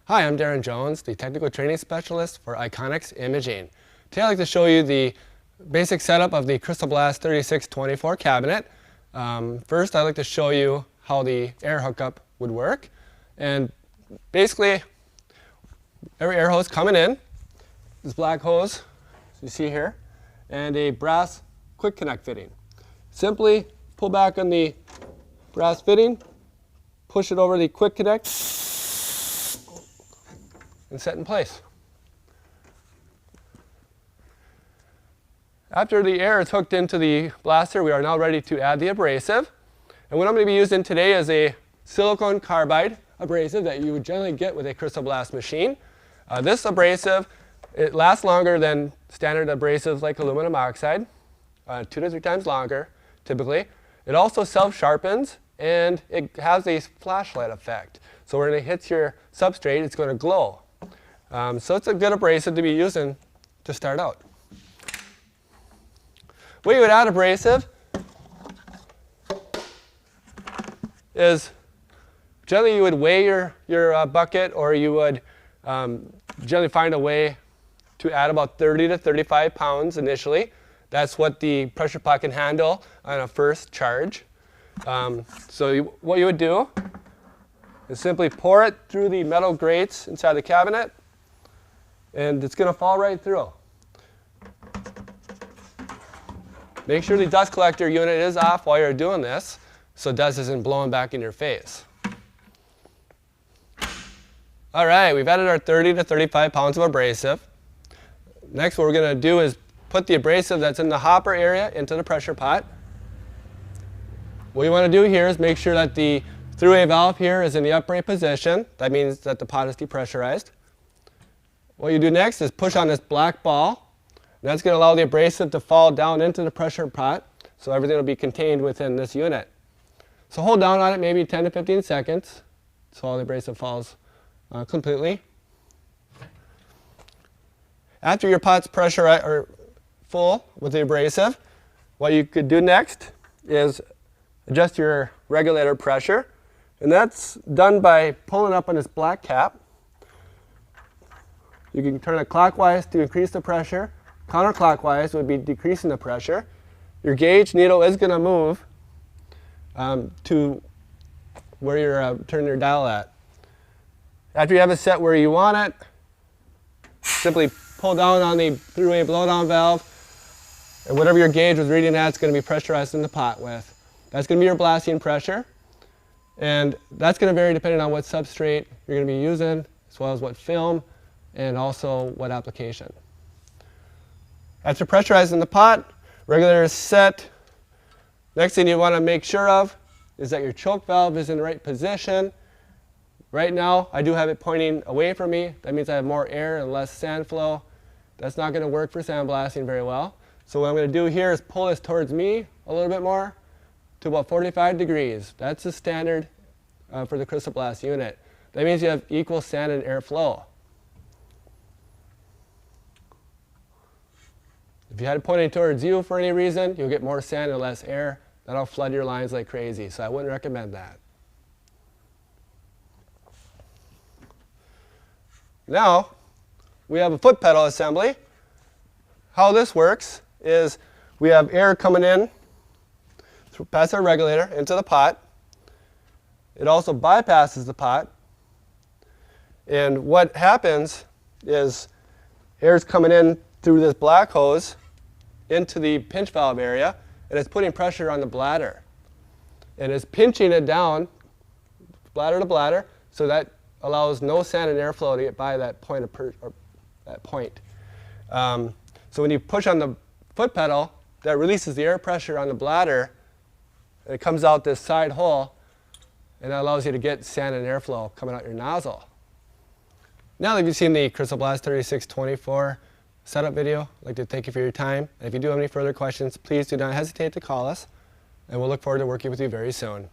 Hi, I'm Darin Jones, the Technical Training Specialist for IKONICS Imaging. Today I'd like to show you the basic setup of the CrystalBlast 3624 cabinet. First, I'd like to show you how the air hookup would work. And basically, every air hose coming in, this black hose, as you see here, and a brass quick connect fitting. Simply pull back on the brass fitting, push it over the quick connect, and set in place. After the air is hooked into the blaster, we are now ready to add the abrasive. And what I'm going to be using today is a silicone carbide abrasive that you would generally get with a CrystalBlast machine. This abrasive, it lasts longer than standard abrasives like aluminum oxide, 2 to 3 times longer typically. It also self-sharpens, and it has a flashlight effect. So when it hits your substrate, it's going to glow. So it's a good abrasive to be using to start out. Way you would add abrasive is generally you would weigh your bucket, or you would generally find a way to add about 30 to 35 pounds initially. That's what the pressure pot can handle on a first charge. What you would do is simply pour it through the metal grates inside the cabinet, and it's going to fall right through. Make sure the dust collector unit is off while you're doing this, so dust isn't blowing back in your face. All right, we've added our 30 to 35 pounds of abrasive. Next, what we're going to do is put the abrasive that's in the hopper area into the pressure pot. What you want to do here is make sure that the through-way valve here is in the upright position. That means that the pot is depressurized. What you do next is push on this black ball. And that's going to allow the abrasive to fall down into the pressure pot, so everything will be contained within this unit. So hold down on it maybe 10 to 15 seconds so all the abrasive falls completely. After your pot's full with the abrasive, what you could do next is adjust your regulator pressure. And that's done by pulling up on this black cap. You can turn it clockwise to increase the pressure. Counterclockwise would be decreasing the pressure. Your gauge needle is going to move to where you're turning your dial at. After you have it set where you want it, simply pull down on the through-way blowdown valve, and whatever your gauge was reading at, it's going to be pressurized in the pot with. That's going to be your blasting pressure, and that's going to vary depending on what substrate you're going to be using, as well as what film, and also what application. After pressurizing the pot, regulator is set. Next thing you want to make sure of is that your choke valve is in the right position. Right now, I do have it pointing away from me. That means I have more air and less sand flow. That's not going to work for sandblasting very well. So what I'm going to do here is pull this towards me a little bit more to about 45 degrees. That's the standard for the CrystalBlast unit. That means you have equal sand and air flow. If you had it pointing towards you for any reason, you'll get more sand and less air. That'll flood your lines like crazy, so I wouldn't recommend that. Now, we have a foot pedal assembly. How this works is we have air coming in past our regulator into the pot. It also bypasses the pot. And what happens is air is coming in through this black hose into the pinch valve area, and it's putting pressure on the bladder. And it's pinching it down, bladder to bladder, so that allows no sand and airflow to get by that point. So when you push on the foot pedal, that releases the air pressure on the bladder, and it comes out this side hole, and that allows you to get sand and airflow coming out your nozzle. Now that you've seen the CrystalBlast 3624 setup video, I'd like to thank you for your time. And if you do have any further questions, please do not hesitate to call us, and we'll look forward to working with you very soon.